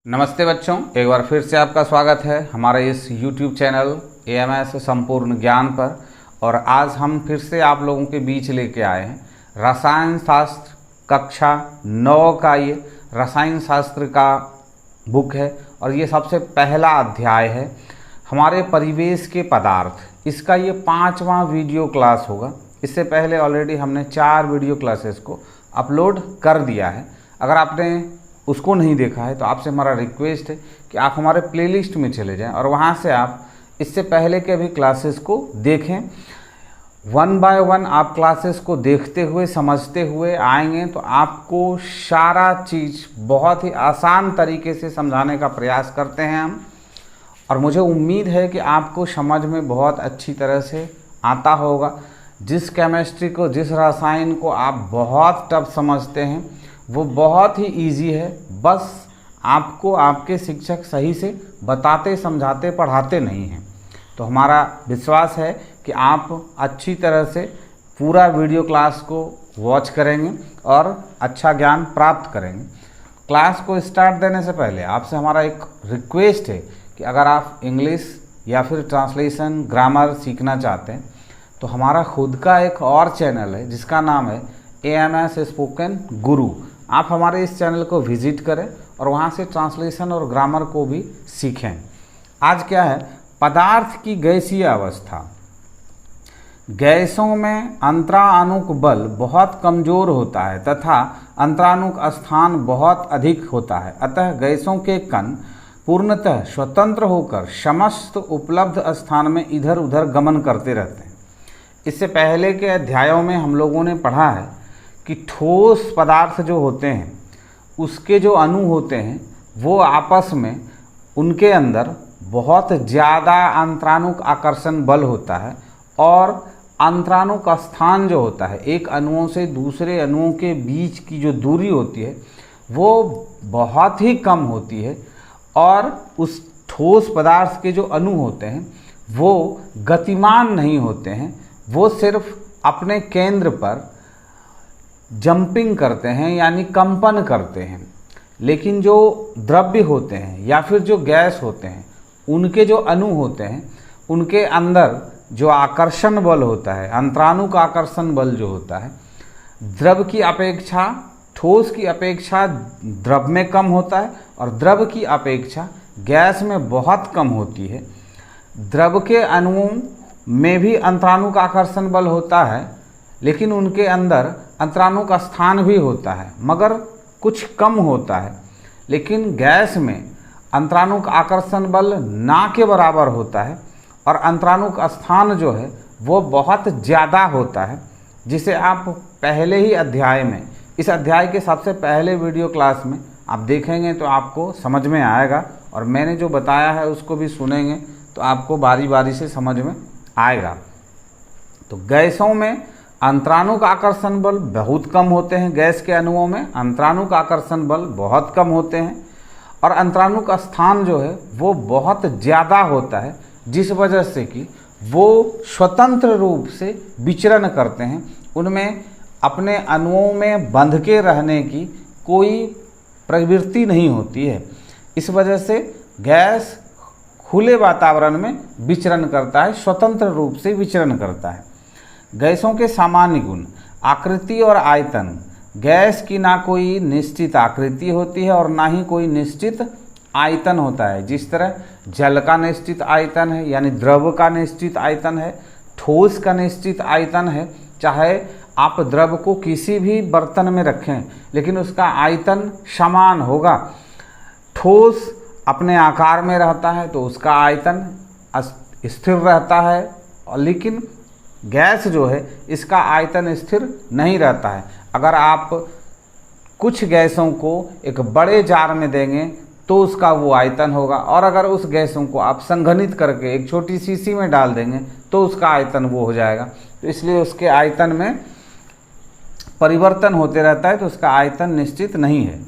नमस्ते बच्चों, एक बार फिर से आपका स्वागत है हमारे इस YouTube चैनल AMS संपूर्ण ज्ञान पर। और आज हम फिर से आप लोगों के बीच लेके आए हैं रसायन शास्त्र कक्षा 9 का ये रसायन शास्त्र का बुक है और ये सबसे पहला अध्याय है हमारे परिवेश के पदार्थ। इसका ये 5वां वीडियो क्लास होगा। इससे पहले ऑलरेडी हमने 4 वीडियो क्लासेस को अपलोड कर दिया है। अगर आपने उसको नहीं देखा है तो आपसे हमारा रिक्वेस्ट है कि आप हमारे प्लेलिस्ट में चले जाएं और वहां से आप इससे पहले के भी क्लासेस को देखें। 1 बाय 1 आप क्लासेस को देखते हुए समझते हुए आएंगे तो आपको सारा चीज़ बहुत ही आसान तरीके से समझाने का प्रयास करते हैं हम। और मुझे उम्मीद है कि आपको समझ में बहुत अच्छी तरह से आता होगा। जिस केमिस्ट्री को, जिस रसायन को आप बहुत टफ समझते हैं वो बहुत ही इजी है। बस आपको आपके शिक्षक सही से बताते, समझाते, पढ़ाते नहीं हैं। तो हमारा विश्वास है कि आप अच्छी तरह से पूरा वीडियो क्लास को वॉच करेंगे और अच्छा ज्ञान प्राप्त करेंगे। क्लास को स्टार्ट देने से पहले आपसे हमारा एक रिक्वेस्ट है कि अगर आप इंग्लिश या फिर ट्रांसलेशन, ग्रामर सीखना चाहते हैं तो हमारा खुद का एक और चैनल है जिसका नाम है AMS स्पोकन गुरु। आप हमारे इस चैनल को विजिट करें और वहाँ से ट्रांसलेशन और ग्रामर को भी सीखें। आज क्या है, पदार्थ की गैसीय अवस्था। गैसों में अंतराणुक बल बहुत कमजोर होता है तथा अंतराणुक स्थान बहुत अधिक होता है। अतः गैसों के कण पूर्णतः स्वतंत्र होकर समस्त उपलब्ध स्थान में इधर उधर गमन करते रहते हैं। इससे पहले के अध्यायों में हम लोगों ने पढ़ा है कि ठोस पदार्थ जो होते हैं उसके जो अणु होते हैं वो आपस में उनके अंदर बहुत ज़्यादा अंतराणुक आकर्षण बल होता है और अंतराणुक स्थान जो होता है, एक अणुओं से दूसरे अणुओं के बीच की जो दूरी होती है वो बहुत ही कम होती है। और उस ठोस पदार्थ के जो अणु होते हैं वो गतिमान नहीं होते हैं, वो सिर्फ अपने केंद्र पर जंपिंग करते हैं यानी कंपन करते हैं। लेकिन जो द्रव्य होते हैं या फिर जो गैस होते हैं उनके जो अणु होते हैं उनके अंदर जो आकर्षण बल होता है, अंतराणुक आकर्षण बल जो होता है, द्रव की अपेक्षा, ठोस की अपेक्षा द्रव में कम होता है और द्रव की अपेक्षा गैस में बहुत कम होती है। द्रव के अणुओं में भी अंतराणुक आकर्षण बल होता है लेकिन उनके अंदर अंतराणुक स्थान भी होता है मगर कुछ कम होता है। लेकिन गैस में अंतराणुक आकर्षण बल ना के बराबर होता है और अंतराणुक स्थान जो है वो बहुत ज़्यादा होता है, जिसे आप पहले ही अध्याय में, इस अध्याय के सबसे पहले वीडियो क्लास में आप देखेंगे तो आपको समझ में आएगा और मैंने जो बताया है उसको भी सुनेंगे तो आपको बारी बारी से समझ में आएगा। तो गैसों में अंतराणुक आकर्षण बल बहुत कम होते हैं, गैस के अणुओं में अंतराणुक आकर्षण बल बहुत कम होते हैं और अंतराणुक स्थान जो है वो बहुत ज़्यादा होता है, जिस वजह से कि वो स्वतंत्र रूप से विचरण करते हैं। उनमें अपने अणुओं में बंध के रहने की कोई प्रवृत्ति नहीं होती है। इस वजह से गैस खुले वातावरण में विचरण करता है, स्वतंत्र रूप से विचरण करता है। गैसों के सामान्य गुण, आकृति और आयतन। गैस की ना कोई निश्चित आकृति होती है और ना ही कोई निश्चित आयतन होता है। जिस तरह जल का निश्चित आयतन है यानी द्रव का निश्चित आयतन है, ठोस का निश्चित आयतन है। चाहे आप द्रव को किसी भी बर्तन में रखें लेकिन उसका आयतन समान होगा। ठोस अपने आकार में रहता है तो उसका आयतन स्थिर रहता है, और लेकिन गैस जो है इसका आयतन स्थिर नहीं रहता है। अगर आप कुछ गैसों को एक बड़े जार में देंगे तो उसका वो आयतन होगा और अगर उस गैसों को आप संघनित करके एक छोटी शीशी में डाल देंगे तो उसका आयतन वो हो जाएगा। तो इसलिए उसके आयतन में परिवर्तन होते रहता है, तो उसका आयतन निश्चित नहीं है।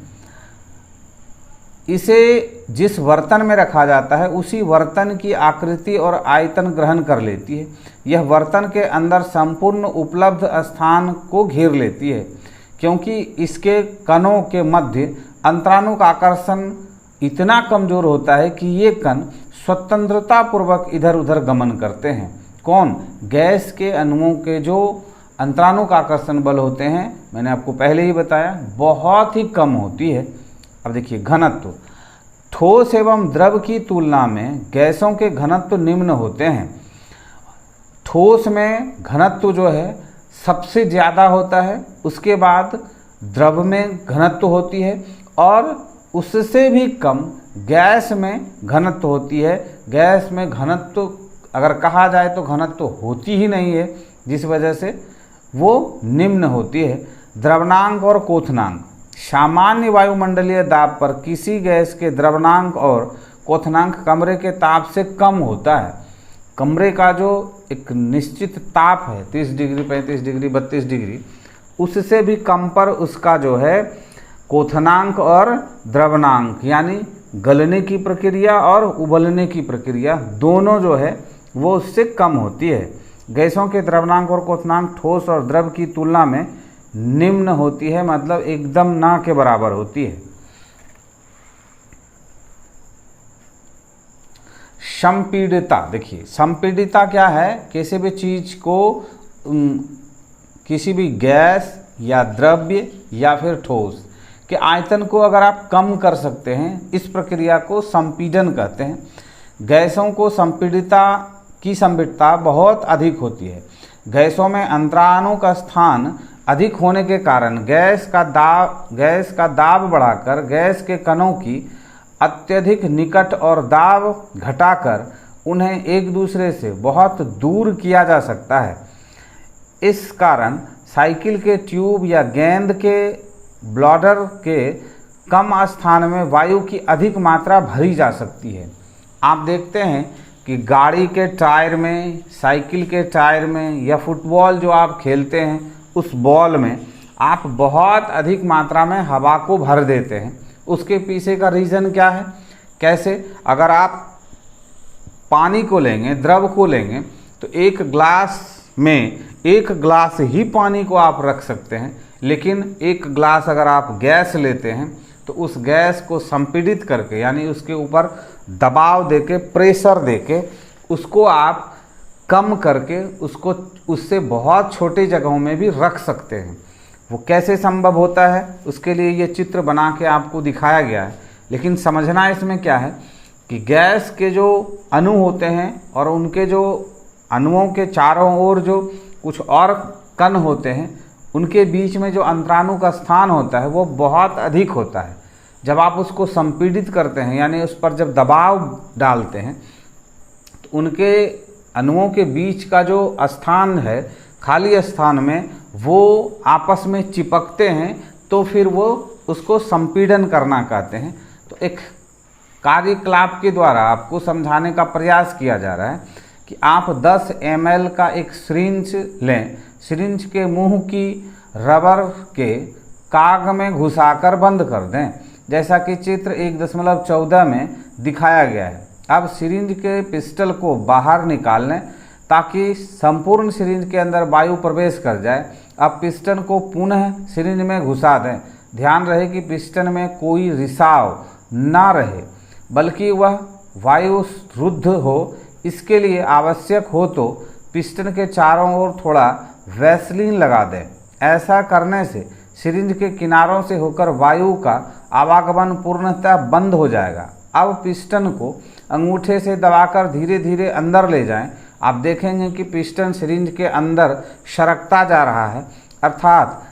इसे जिस बर्तन में रखा जाता है उसी बर्तन की आकृति और आयतन ग्रहण कर लेती है। यह बर्तन के अंदर संपूर्ण उपलब्ध स्थान को घेर लेती है क्योंकि इसके कणों के मध्य अंतराणुक आकर्षण इतना कमज़ोर होता है कि ये कण स्वतंत्रता पूर्वक इधर उधर गमन करते हैं। कौन? गैस के अणुओं के जो अंतराणुक आकर्षण बल होते हैं, मैंने आपको पहले ही बताया, बहुत ही कम होती है। अब देखिए घनत्व, ठोस एवं द्रव की तुलना में गैसों के घनत्व निम्न होते हैं। ठोस में घनत्व जो है सबसे ज़्यादा होता है, उसके बाद द्रव में घनत्व होती है और उससे भी कम गैस में घनत्व होती है। गैस में घनत्व अगर कहा जाए तो घनत्व होती ही नहीं है, जिस वजह से वो निम्न होती है। द्रवणांक और क्वथनांक, सामान्य वायुमंडलीय दाब पर किसी गैस के द्रवणांक और क्वथनांक कमरे के ताप से कम होता है। कमरे का जो एक निश्चित ताप है 30 डिग्री, 35 डिग्री, 32 डिग्री, उससे भी कम पर उसका जो है क्वथनांक और द्रवणांक यानी गलने की प्रक्रिया और उबलने की प्रक्रिया दोनों जो है वो उससे कम होती है। गैसों के द्रवणांक और क्वथनांक ठोस और द्रव की तुलना में निम्न होती है, मतलब एकदम ना के बराबर होती है। संपीडिता, देखिए संपीडिता क्या है? किसी भी चीज को किसी भी गैस या द्रव्य या फिर ठोस के आयतन को अगर आप कम कर सकते हैं, इस प्रक्रिया को संपीडन कहते हैं। गैसों को संपीडिता की संपीडिता बहुत अधिक होती है। गैसों में अंतराणु का स्थान अधिक होने के कारण गैस का दाब बढ़ाकर गैस के कणों की अत्यधिक निकट और दाब घटाकर उन्हें एक दूसरे से बहुत दूर किया जा सकता है। इस कारण साइकिल के ट्यूब या गेंद के ब्लॉडर के कम स्थान में वायु की अधिक मात्रा भरी जा सकती है। आप देखते हैं कि गाड़ी के टायर में, साइकिल के टायर में या फुटबॉल जो आप खेलते हैं उस बॉल में आप बहुत अधिक मात्रा में हवा को भर देते हैं। उसके पीछे का रीज़न क्या है? कैसे? अगर आप पानी को लेंगे, द्रव को लेंगे, तो एक ग्लास में 1 ग्लास ही पानी को आप रख सकते हैं, लेकिन 1 ग्लास अगर आप गैस लेते हैं तो उस गैस को संपीड़ित करके यानी उसके ऊपर दबाव देके, प्रेशर देके उसको आप कम करके उसको उससे बहुत छोटे जगहों में भी रख सकते हैं। वो कैसे संभव होता है, उसके लिए ये चित्र बना के आपको दिखाया गया है। लेकिन समझना इसमें क्या है कि गैस के जो अणु होते हैं और उनके जो अणुओं के चारों ओर जो कुछ और कण होते हैं, उनके बीच में जो अंतराणु का स्थान होता है वो बहुत अधिक होता है। जब आप उसको संपीड़ित करते हैं यानी उस पर जब दबाव डालते हैं तो उनके अणुओं के बीच का जो स्थान है, खाली स्थान में, वो आपस में चिपकते हैं, तो फिर वो उसको संपीड़न करना कहते हैं। तो एक कार्यकलाप के द्वारा आपको समझाने का प्रयास किया जा रहा है कि आप 10 ml का एक सिरिंज लें, सिरिंज के मुंह की रबर के काग में घुसाकर बंद कर दें, जैसा कि चित्र 1.14 में दिखाया गया है। अब सिरिंज के पिस्टल को बाहर निकाल लें ताकि संपूर्ण सिरिंज के अंदर वायु प्रवेश कर जाए। अब पिस्टन को पुनः सिरिंज में घुसा दें। ध्यान रहे कि पिस्टन में कोई रिसाव ना रहे, बल्कि वह वायु शुद्ध हो। इसके लिए आवश्यक हो तो पिस्टन के चारों ओर थोड़ा वैसलीन लगा दें। ऐसा करने से सिरिंज के किनारों से होकर वायु का आवागमन पूर्णतः बंद हो जाएगा। अब पिस्टन को अंगूठे से दबाकर धीरे धीरे अंदर ले जाएं। आप देखेंगे कि पिस्टन सिरिंज के अंदर सरकता जा रहा है, अर्थात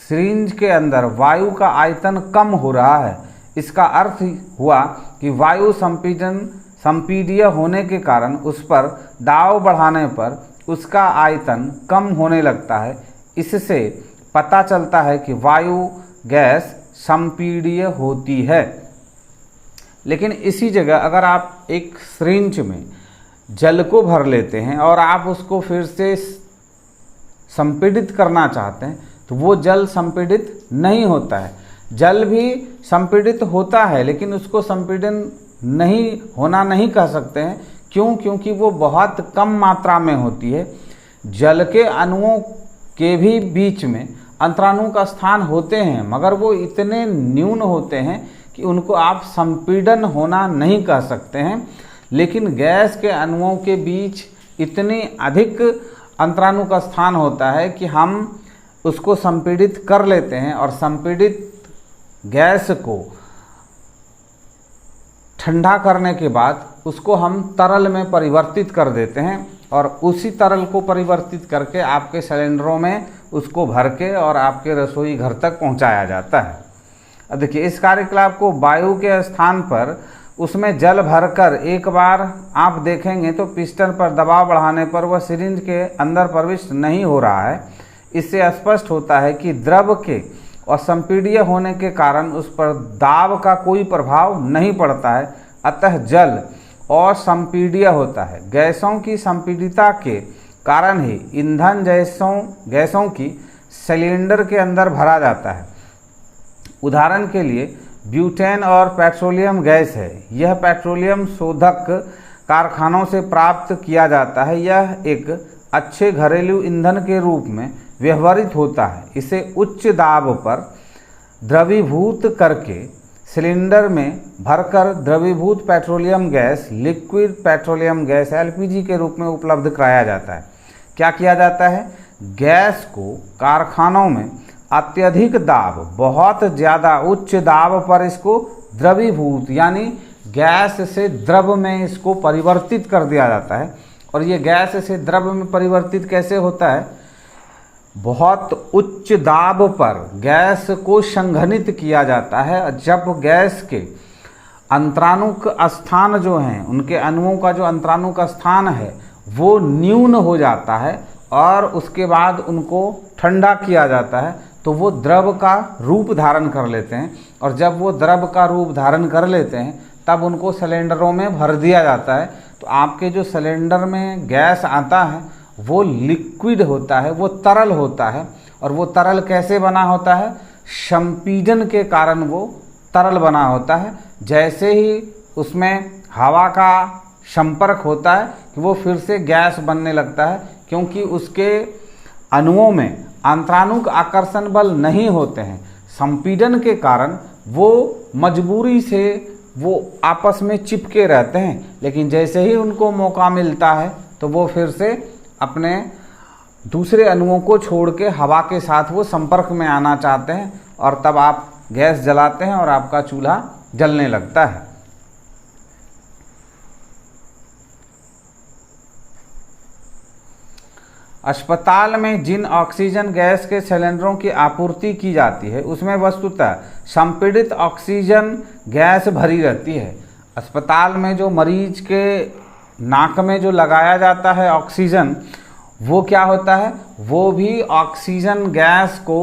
सिरिंज के अंदर वायु का आयतन कम हो रहा है। इसका अर्थ हुआ कि वायु संपीडीय होने के कारण उस पर दाब बढ़ाने पर उसका आयतन कम होने लगता है। इससे पता चलता है कि वायु गैस संपीडीय होती है। लेकिन इसी जगह अगर आप एक सिरिंज में जल को भर लेते हैं और आप उसको फिर से संपीड़ित करना चाहते हैं तो वो जल संपीड़ित नहीं होता है। जल भी संपीड़ित होता है, लेकिन उसको संपीड़न नहीं होना नहीं कह सकते हैं। क्यों? क्योंकि वो बहुत कम मात्रा में होती है। जल के अणुओं के भी बीच में अंतराणु का स्थान होते हैं, मगर वो इतने न्यून होते हैं कि उनको आप संपीड़न होना नहीं कह सकते हैं, लेकिन गैस के अणुओं के बीच इतनी अधिक अंतराणुक स्थान होता है कि हम उसको संपीड़ित कर लेते हैं और संपीड़ित गैस को ठंडा करने के बाद उसको हम तरल में परिवर्तित कर देते हैं और उसी तरल को परिवर्तित करके आपके सिलेंडरों में उसको भर के और आपके रसोई घर तक पहुंचाया जाता है। अब देखिए, इस कार्यकलाप को वायु के स्थान पर उसमें जल भरकर एक बार आप देखेंगे तो पिस्टन पर दबाव बढ़ाने पर वह सिरिंज के अंदर प्रविष्ट नहीं हो रहा है। इससे स्पष्ट होता है कि द्रव के और संपीड़ीय होने के कारण उस पर दाब का कोई प्रभाव नहीं पड़ता है, अतः जल और संपीड़ीय होता है। गैसों की संपीड़ितता के कारण ही ईंधन गैसों की सिलेंडर के अंदर भरा जाता है। उदाहरण के लिए ब्यूटेन और पेट्रोलियम गैस है। यह पेट्रोलियम शोधक कारखानों से प्राप्त किया जाता है। यह एक अच्छे घरेलू ईंधन के रूप में व्यवहृत होता है। इसे उच्च दाब पर द्रवीभूत करके सिलेंडर में भरकर द्रवीभूत petroleum gas, liquid petroleum gas LPG के रूप में उपलब्ध कराया जाता है। क्या किया जाता है? गैस को कारखानों में अत्यधिक दाब, बहुत ज़्यादा उच्च दाब पर इसको द्रवीभूत यानी गैस से द्रव में इसको परिवर्तित कर दिया जाता है। और ये गैस से द्रव में परिवर्तित कैसे होता है? बहुत उच्च दाब पर गैस को संघनित किया जाता है। जब गैस के अंतराणुक स्थान जो हैं, उनके अणुओं का जो अंतराणुक स्थान है वो न्यून हो जाता है और उसके बाद उनको ठंडा किया जाता है तो वो द्रव का रूप धारण कर लेते हैं। और जब वो द्रव का रूप धारण कर लेते हैं तब उनको सिलेंडरों में भर दिया जाता है। तो आपके जो सिलेंडर में गैस आता है वो लिक्विड होता है, वो तरल होता है। और वो तरल कैसे बना होता है? संपीड़न के कारण वो तरल बना होता है। जैसे ही उसमें हवा का संपर्क होता है कि वो फिर से गैस बनने लगता है, क्योंकि उसके अणुओं में अंतराणुक आकर्षण बल नहीं होते हैं। संपीड़न के कारण वो मजबूरी से वो आपस में चिपके रहते हैं, लेकिन जैसे ही उनको मौका मिलता है तो वो फिर से अपने दूसरे अणुओं को छोड़ के हवा के साथ वो संपर्क में आना चाहते हैं और तब आप गैस जलाते हैं और आपका चूल्हा जलने लगता है। अस्पताल में जिन ऑक्सीजन गैस के सिलेंडरों की आपूर्ति की जाती है उसमें वस्तुतः संपीड़ित ऑक्सीजन गैस भरी रहती है। अस्पताल में जो मरीज के नाक में जो लगाया जाता है ऑक्सीजन, वो क्या होता है? वो भी ऑक्सीजन गैस को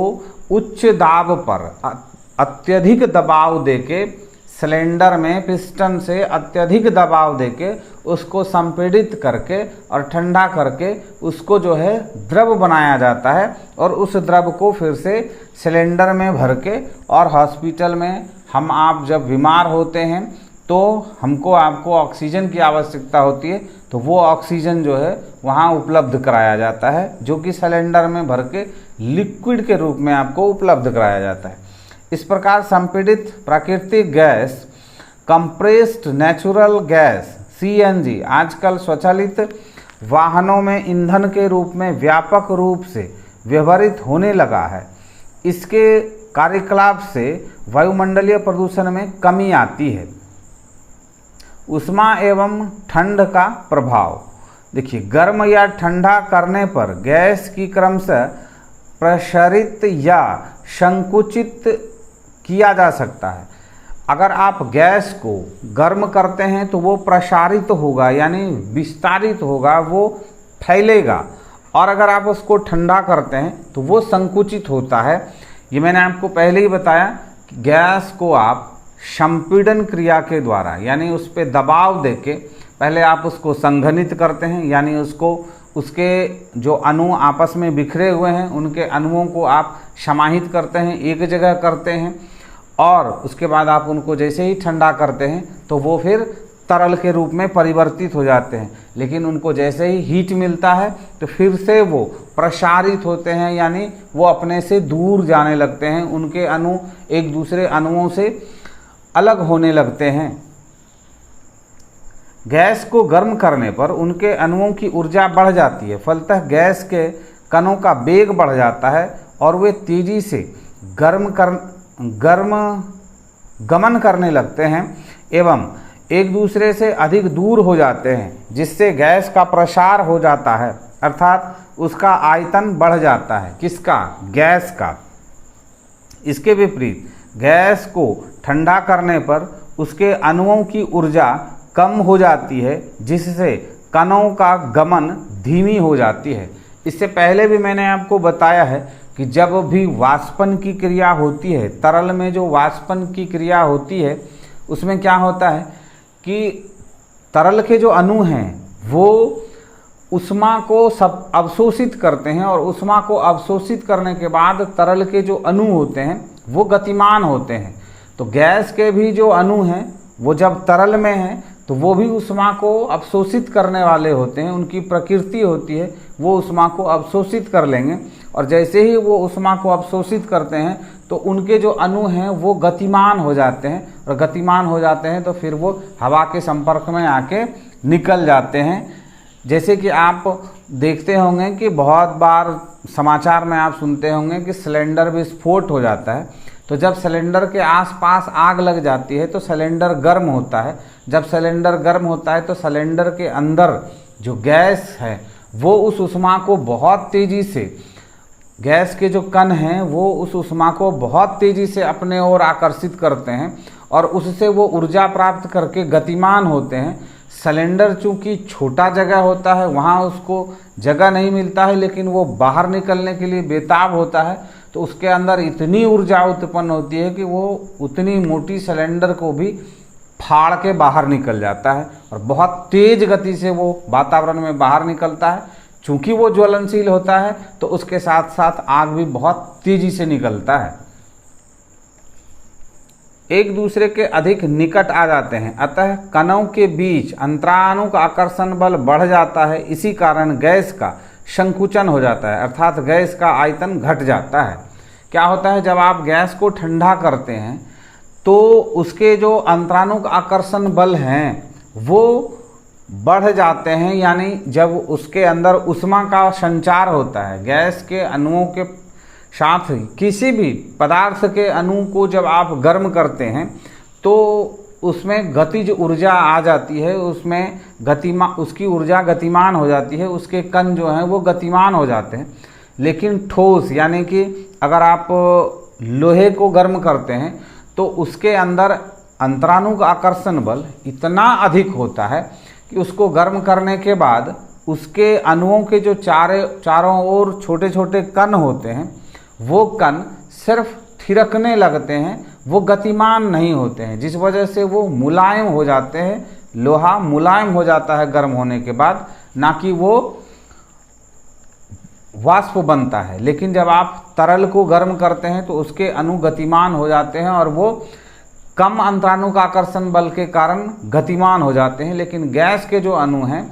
उच्च दाब पर अत्यधिक दबाव देके सिलेंडर में पिस्टन से अत्यधिक दबाव देके उसको संपीड़ित करके और ठंडा करके उसको जो है द्रव बनाया जाता है। और उस द्रव को फिर से सिलेंडर में भर के और हॉस्पिटल में हम आप जब बीमार होते हैं तो आपको ऑक्सीजन की आवश्यकता होती है, तो वो ऑक्सीजन जो है वहाँ उपलब्ध कराया जाता है, जो कि सिलेंडर में भर के लिक्विड के रूप में आपको उपलब्ध कराया जाता है। इस प्रकार संपीड़ित प्राकृतिक gas, compressed natural gas CNG आजकल स्वचालित वाहनों में ईंधन के रूप में व्यापक रूप से व्यवहृत होने लगा है। इसके कार्यकलाप से वायुमंडलीय प्रदूषण में कमी आती है। ऊष्मा एवं ठंड का प्रभाव। देखिए, गर्म या ठंडा करने पर गैस की क्रमशः प्रसारित या संकुचित किया जा सकता है। अगर आप गैस को गर्म करते हैं तो वो प्रसारित होगा यानी विस्तारित होगा, वो फैलेगा। और अगर आप उसको ठंडा करते हैं तो वो संकुचित होता है। ये मैंने आपको पहले ही बताया कि गैस को आप संपीड़न क्रिया के द्वारा यानी उस पर दबाव देके पहले आप उसको संघनित करते हैं, यानी उसके जो अणु आपस में बिखरे हुए हैं उनके अणुओं को आप समाहित करते हैं, एक जगह करते हैं। और उसके बाद आप उनको जैसे ही ठंडा करते हैं तो वो फिर तरल के रूप में परिवर्तित हो जाते हैं। लेकिन उनको जैसे ही हीट मिलता है तो फिर से वो प्रसारित होते हैं, यानी वो अपने से दूर जाने लगते हैं। उनके अणु एक दूसरे अणुओं से अलग होने लगते हैं। गैस को गर्म करने पर उनके अणुओं की ऊर्जा बढ़ जाती है, फलतः गैस के कणों का वेग बढ़ जाता है और वे तेजी से गमन करने लगते हैं एवं एक दूसरे से अधिक दूर हो जाते हैं, जिससे गैस का प्रसार हो जाता है, अर्थात उसका आयतन बढ़ जाता है। किसका? गैस का। इसके विपरीत गैस को ठंडा करने पर उसके अणुओं की ऊर्जा कम हो जाती है, जिससे कणों का गमन धीमी हो जाती है। इससे पहले भी मैंने आपको बताया है कि जब भी वाष्पन की क्रिया होती है, तरल में जो वाष्पन की क्रिया होती है, उसमें क्या होता है कि तरल के जो अणु हैं वो ऊष्मा को सब अवशोषित करते हैं और ऊष्मा को अवशोषित करने के बाद तरल के जो अणु होते हैं वो गतिमान होते हैं। तो गैस के भी जो अणु हैं वो जब तरल में हैं तो वो भी ऊष्मा को अवशोषित करने वाले होते हैं, उनकी प्रकृति होती है वो ऊष्मा को अवशोषित कर लेंगे, और जैसे ही वो ऊष्मा को अवशोषित करते हैं तो उनके जो अणु हैं वो गतिमान हो जाते हैं, और गतिमान हो जाते हैं तो फिर वो हवा के संपर्क में आके निकल जाते हैं। जैसे कि आप देखते होंगे कि बहुत बार समाचार में आप सुनते होंगे कि सिलेंडर विस्फोट हो जाता है, तो जब सिलेंडर के आसपास आग लग जाती है तो सिलेंडर गर्म होता है। जब सिलेंडर गर्म होता है तो सिलेंडर के अंदर जो गैस है वो उस ऊष्मा को बहुत तेज़ी से, गैस के जो कण हैं वो उस ऊष्मा को बहुत तेज़ी से अपने ओर आकर्षित करते हैं और उससे वो ऊर्जा प्राप्त करके गतिमान होते हैं। सिलेंडर चूँकि छोटा जगह होता है, वहाँ उसको जगह नहीं मिलता है, लेकिन वो बाहर निकलने के लिए बेताब होता है, तो उसके अंदर इतनी ऊर्जा उत्पन्न होती है कि वो उतनी मोटी सिलेंडर को भी फाड़ के बाहर निकल जाता है और बहुत तेज गति से वो वातावरण में बाहर निकलता है। चूँकि वो ज्वलनशील होता है तो उसके साथ साथ आग भी बहुत तेजी से निकलता है, एक दूसरे के अधिक निकट आ जाते हैं, अतः कणों के बीच अंतराणु का आकर्षण बल बढ़ जाता है। इसी कारण गैस का संकुचन हो जाता है, अर्थात गैस का आयतन घट जाता है। क्या होता है, जब आप गैस को ठंडा करते हैं तो उसके जो अंतराणु का आकर्षण बल हैं वो बढ़ जाते हैं, यानी जब उसके अंदर ऊष्मा का संचार होता है, गैस के अणुओं के साथ किसी भी पदार्थ के अणु को जब आप गर्म करते हैं तो उसमें गतिज ऊर्जा आ जाती है, उसमें उसकी ऊर्जा गतिमान हो जाती है, उसके कण जो हैं वो गतिमान हो जाते हैं। लेकिन ठोस, यानी कि अगर आप लोहे को गर्म करते हैं तो उसके अंदर अंतराणु का आकर्षण बल इतना अधिक होता है कि उसको गर्म करने के बाद उसके अणुओं के जो चारों ओर छोटे छोटे कण होते हैं वो कण सिर्फ थिरकने लगते हैं, वो गतिमान नहीं होते हैं, जिस वजह से वो मुलायम हो जाते हैं। लोहा मुलायम हो जाता है गर्म होने के बाद, ना कि वो वाष्प बनता है। लेकिन जब आप तरल को गर्म करते हैं तो उसके अणु गतिमान हो जाते हैं और वो कम अंतराणु का आकर्षण बल के कारण गतिमान हो जाते हैं। लेकिन गैस के जो अणु हैं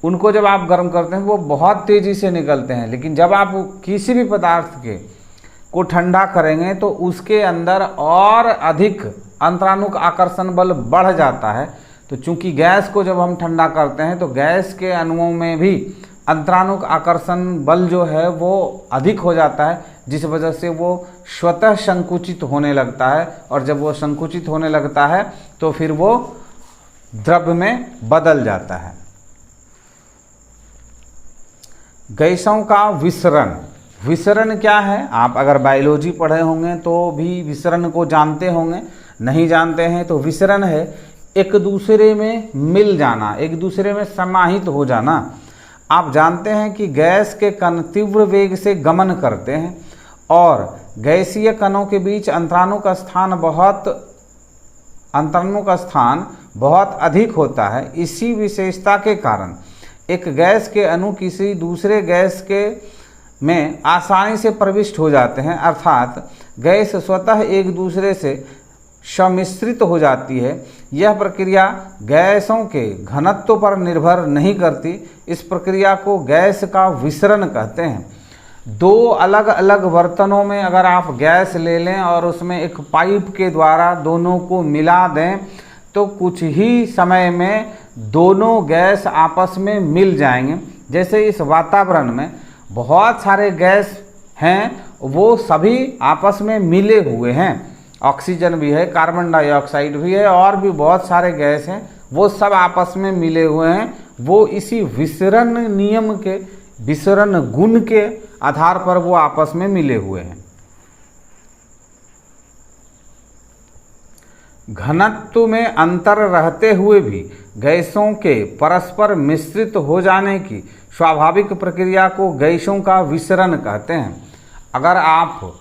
उनको जब आप गर्म करते हैं वो बहुत तेज़ी से निकलते हैं। लेकिन जब आप किसी भी पदार्थ को ठंडा करेंगे तो उसके अंदर और अधिक अंतराणु का आकर्षण बल बढ़ जाता है। तो चूंकि गैस को जब हम ठंडा करते हैं तो गैस के अणुओं में भी अंतराणु का आकर्षण बल जो है वो अधिक हो जाता है, जिस वजह से वो स्वतः संकुचित होने लगता है, और जब वो संकुचित होने लगता है तो फिर वो द्रव्य में बदल जाता है। गैसों का विसरण, विसरण क्या है? आप अगर बायोलॉजी पढ़े होंगे तो भी विसरण को जानते होंगे, नहीं जानते हैं तो विसरण है एक दूसरे में मिल जाना, एक दूसरे में समाहित हो जाना। आप जानते हैं कि गैस के कण तीव्र वेग से गमन करते हैं और गैसीय कणों के बीच अंतराणु का स्थान बहुत अधिक होता है। इसी विशेषता के कारण एक गैस के अणु किसी दूसरे गैस के में आसानी से प्रविष्ट हो जाते हैं, अर्थात गैस स्वतः एक दूसरे से सम्मिश्रित हो जाती है। यह प्रक्रिया गैसों के घनत्व पर निर्भर नहीं करती। इस प्रक्रिया को गैस का विसरण कहते हैं। दो अलग अलग बर्तनों में अगर आप गैस ले लें और उसमें एक पाइप के द्वारा दोनों को मिला दें तो कुछ ही समय में दोनों गैस आपस में मिल जाएंगे। जैसे इस वातावरण में बहुत सारे गैस हैं, वो सभी आपस में मिले हुए हैं। ऑक्सीजन भी है, कार्बन डाइऑक्साइड भी है और भी बहुत सारे गैस हैं, वो सब आपस में मिले हुए हैं। वो इसी विसरण नियम के, विसरण गुण के आधार पर वो आपस में मिले हुए हैं। घनत्व में अंतर रहते हुए भी गैसों के परस्पर मिश्रित हो जाने की स्वाभाविक प्रक्रिया को गैसों का विसरण कहते हैं। अगर आप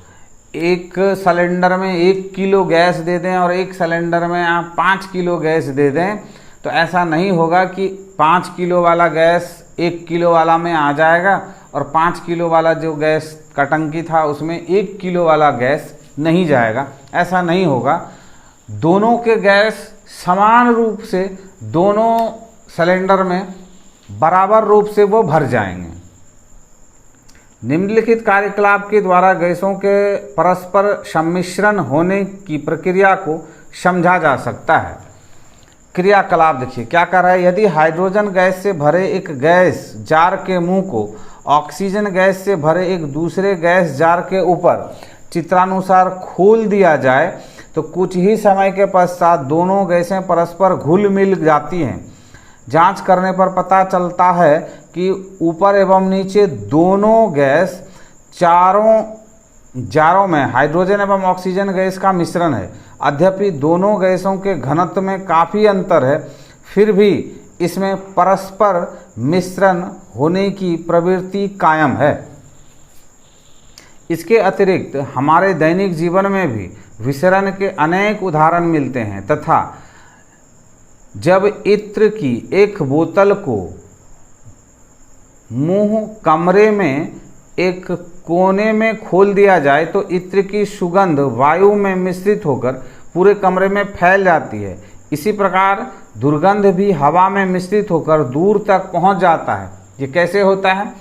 एक सिलेंडर में 1 किलो गैस दे दें और एक सिलेंडर में आप 5 किलो गैस दे दें तो ऐसा नहीं होगा कि 5 किलो वाला गैस 1 किलो वाला में आ जाएगा और 5 किलो वाला जो गैस का टंकी था उसमें 1 किलो वाला गैस नहीं जाएगा। ऐसा नहीं होगा। दोनों के गैस समान रूप से दोनों सिलेंडर में बराबर रूप से वो भर जाएंगे। निम्नलिखित कार्यकलाप के द्वारा गैसों के परस्पर सम्मिश्रण होने की प्रक्रिया को समझा जा सकता है। क्रियाकलाप देखिए क्या कर रहा है। यदि हाइड्रोजन गैस से भरे एक गैस जार के मुंह को ऑक्सीजन गैस से भरे एक दूसरे गैस जार के ऊपर चित्रानुसार खोल दिया जाए तो कुछ ही समय के पश्चात दोनों गैसें परस्पर घुल मिल जाती हैं। जांच करने पर पता चलता है कि ऊपर एवं नीचे दोनों गैस जारों में हाइड्रोजन एवं ऑक्सीजन गैस का मिश्रण है। यद्यपि दोनों गैसों के घनत्व में काफ़ी अंतर है, फिर भी इसमें परस्पर मिश्रण होने की प्रवृत्ति कायम है। इसके अतिरिक्त हमारे दैनिक जीवन में भी विसरण के अनेक उदाहरण मिलते हैं तथा जब इत्र की एक बोतल को मुंह कमरे में एक कोने में खोल दिया जाए तो इत्र की सुगंध वायु में मिश्रित होकर पूरे कमरे में फैल जाती है। इसी प्रकार दुर्गंध भी हवा में मिश्रित होकर दूर तक पहुंच जाता है। ये कैसे होता है?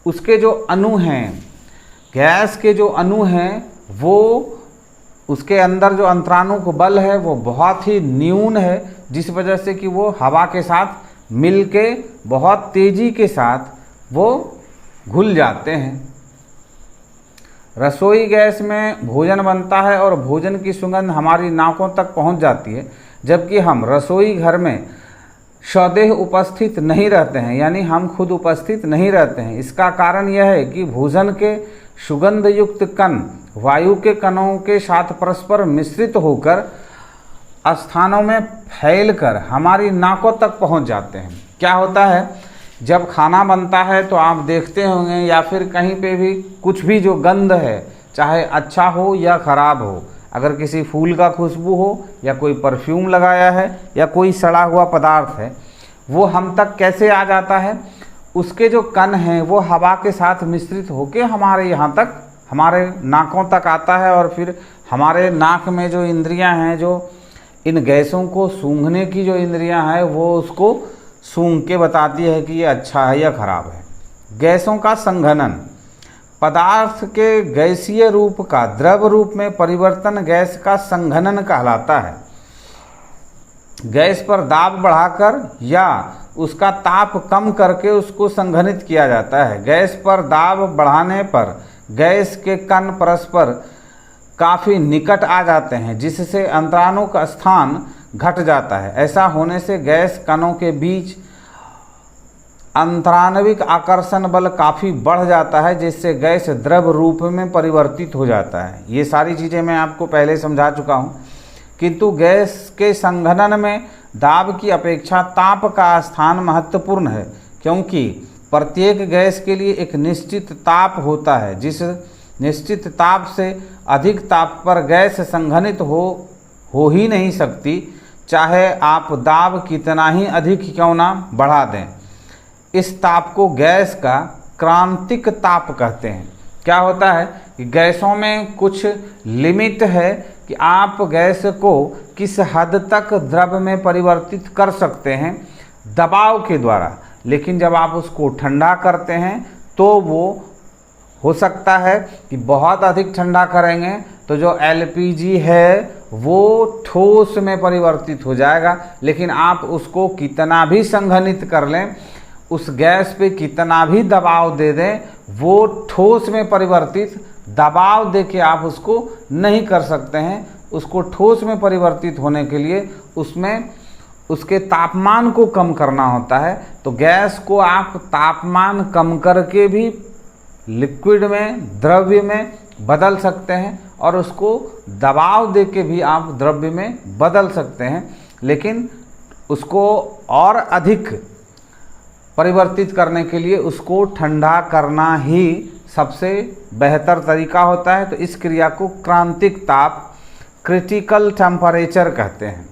उसके जो अणु हैं, गैस के जो अणु हैं, वो उसके अंदर जो अंतराणुक बल है वो बहुत ही न्यून है, जिस वजह से कि वो हवा के साथ मिलके बहुत तेजी के साथ वो घुल जाते हैं। रसोई गैस में भोजन बनता है और भोजन की सुगंध हमारी नाकों तक पहुंच जाती है, जबकि हम रसोई घर में स्वदेह उपस्थित नहीं रहते हैं, यानी हम खुद उपस्थित नहीं रहते हैं। इसका कारण यह है कि भोजन के सुगंध युक्त कण वायु के कणों के साथ परस्पर मिश्रित होकर स्थानों में फैलकर हमारी नाकों तक पहुंच जाते हैं। क्या होता है, जब खाना बनता है तो आप देखते होंगे या फिर कहीं पे भी कुछ भी जो गंध है, चाहे अच्छा हो या ख़राब हो, अगर किसी फूल का खुशबू हो या कोई परफ्यूम लगाया है या कोई सड़ा हुआ पदार्थ है, वो हम तक कैसे आ जाता है? उसके जो कण हैं वो हवा के साथ मिश्रित होकर हमारे यहाँ तक, हमारे नाकों तक आता है और फिर हमारे नाक में जो इंद्रियां हैं, जो इन गैसों को सूंघने की जो इंद्रियां हैं, वो उसको सूंघ के बताती है कि ये अच्छा है या खराब है। गैसों का संघनन, पदार्थ के गैसीय रूप का द्रव रूप में परिवर्तन गैस का संघनन कहलाता है। गैस पर दाब बढ़ाकर या उसका ताप कम करके उसको संघनित किया जाता है। गैस पर दाब बढ़ाने पर गैस के कण परस्पर काफ़ी निकट आ जाते हैं, जिससे अंतराणु का स्थान घट जाता है। ऐसा होने से गैस कणों के बीच अंतराणविक आकर्षण बल काफ़ी बढ़ जाता है, जिससे गैस द्रव रूप में परिवर्तित हो जाता है। ये सारी चीज़ें मैं आपको पहले समझा चुका हूँ, किंतु गैस के संघनन में दाब की अपेक्षा ताप का स्थान महत्वपूर्ण है, क्योंकि प्रत्येक गैस के लिए एक निश्चित ताप होता है। जिस निश्चित ताप से अधिक ताप पर गैस संघनित हो ही नहीं सकती, चाहे आप दाब कितना ही अधिक क्यों ना बढ़ा दें। इस ताप को गैस का क्रांतिक ताप कहते हैं। क्या होता है कि गैसों में कुछ लिमिट है कि आप गैस को किस हद तक द्रव में परिवर्तित कर सकते हैं दबाव के द्वारा, लेकिन जब आप उसको ठंडा करते हैं तो वो हो सकता है कि बहुत अधिक ठंडा करेंगे तो जो एलपीजी है वो ठोस में परिवर्तित हो जाएगा, लेकिन आप उसको कितना भी संघनित कर लें, उस गैस पे कितना भी दबाव दे दें, वो ठोस में परिवर्तित दबाव दे के आप उसको नहीं कर सकते हैं। उसको ठोस में परिवर्तित होने के लिए उसमें उसके तापमान को कम करना होता है। तो गैस को आप तापमान कम करके भी लिक्विड में, द्रव्य में बदल सकते हैं और उसको दबाव दे के भी आप द्रव्य में बदल सकते हैं, लेकिन उसको और अधिक परिवर्तित करने के लिए उसको ठंडा करना ही सबसे बेहतर तरीका होता है। तो इस क्रिया को क्रांतिक ताप, क्रिटिकल टेम्परेचर कहते हैं।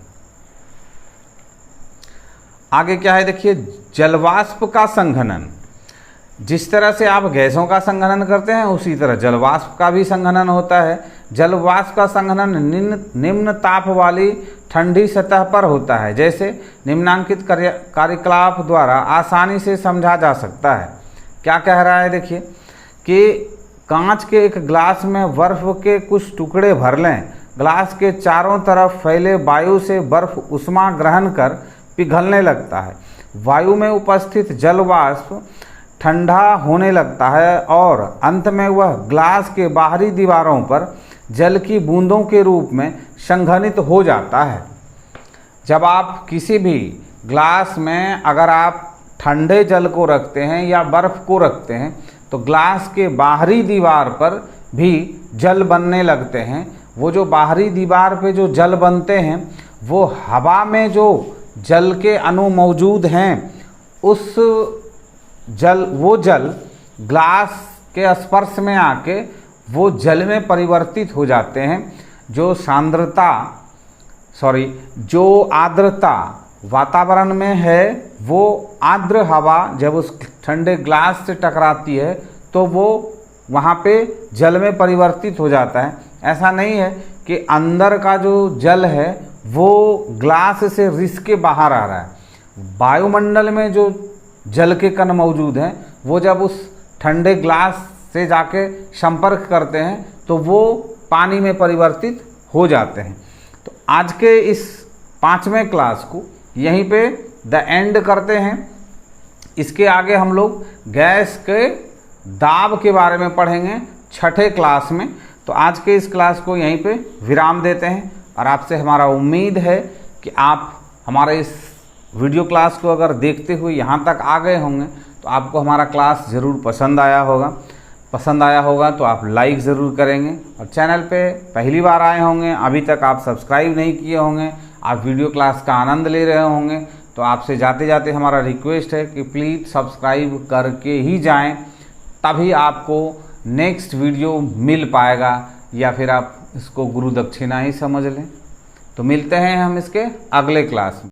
आगे क्या है देखिए, जलवाष्प का संघनन। जिस तरह से आप गैसों का संघनन करते हैं उसी तरह जलवाष्प का भी संघनन होता है। जलवाष्प का संघनन निम्न ताप वाली ठंडी सतह पर होता है। जैसे निम्नांकित कार्यकलाप द्वारा आसानी से समझा जा सकता है। क्या कह रहा है देखिए कि कांच के एक ग्लास में बर्फ के कुछ टुकड़े भर लें। ग्लास के चारों तरफ फैले वायु से बर्फ उष्मा ग्रहण कर पिघलने लगता है। वायु में उपस्थित जलवाष्प ठंडा होने लगता है और अंत में वह ग्लास के बाहरी दीवारों पर जल की बूंदों के रूप में संघनित हो जाता है। जब आप किसी भी ग्लास में अगर आप ठंडे जल को रखते हैं या बर्फ़ को रखते हैं तो ग्लास के बाहरी दीवार पर भी जल बनने लगते हैं। वो जो बाहरी दीवार पे जो जल बनते हैं वो हवा में जो जल के अणु मौजूद हैं उस वो जल ग्लास के स्पर्श में आके वो जल में परिवर्तित हो जाते हैं। जो आर्द्रता वातावरण में है वो आर्द्र हवा जब उस ठंडे ग्लास से टकराती है तो वो वहाँ पे जल में परिवर्तित हो जाता है। ऐसा नहीं है कि अंदर का जो जल है वो ग्लास से रिस के बाहर आ रहा है। वायुमंडल में जो जल के कण मौजूद हैं वो जब उस ठंडे ग्लास से जाके संपर्क करते हैं तो वो पानी में परिवर्तित हो जाते हैं। तो आज के इस 5वें क्लास को यहीं पे द एंड करते हैं। इसके आगे हम लोग गैस के दाब के बारे में पढ़ेंगे 6ठे क्लास में। तो आज के इस क्लास को यहीं पे विराम देते हैं और आपसे हमारा उम्मीद है कि आप हमारे इस वीडियो क्लास को अगर देखते हुए यहाँ तक आ गए होंगे तो आपको हमारा क्लास ज़रूर पसंद आया होगा तो आप लाइक ज़रूर करेंगे और चैनल पे पहली बार आए होंगे, अभी तक आप सब्सक्राइब नहीं किए होंगे, आप वीडियो क्लास का आनंद ले रहे होंगे, तो आपसे जाते जाते हमारा रिक्वेस्ट है कि प्लीज़ सब्सक्राइब करके ही जाएं, तभी आपको नेक्स्ट वीडियो मिल पाएगा, या फिर आप इसको गुरु दक्षिणा ही समझ लें। तो मिलते हैं हम इसके अगले क्लास में।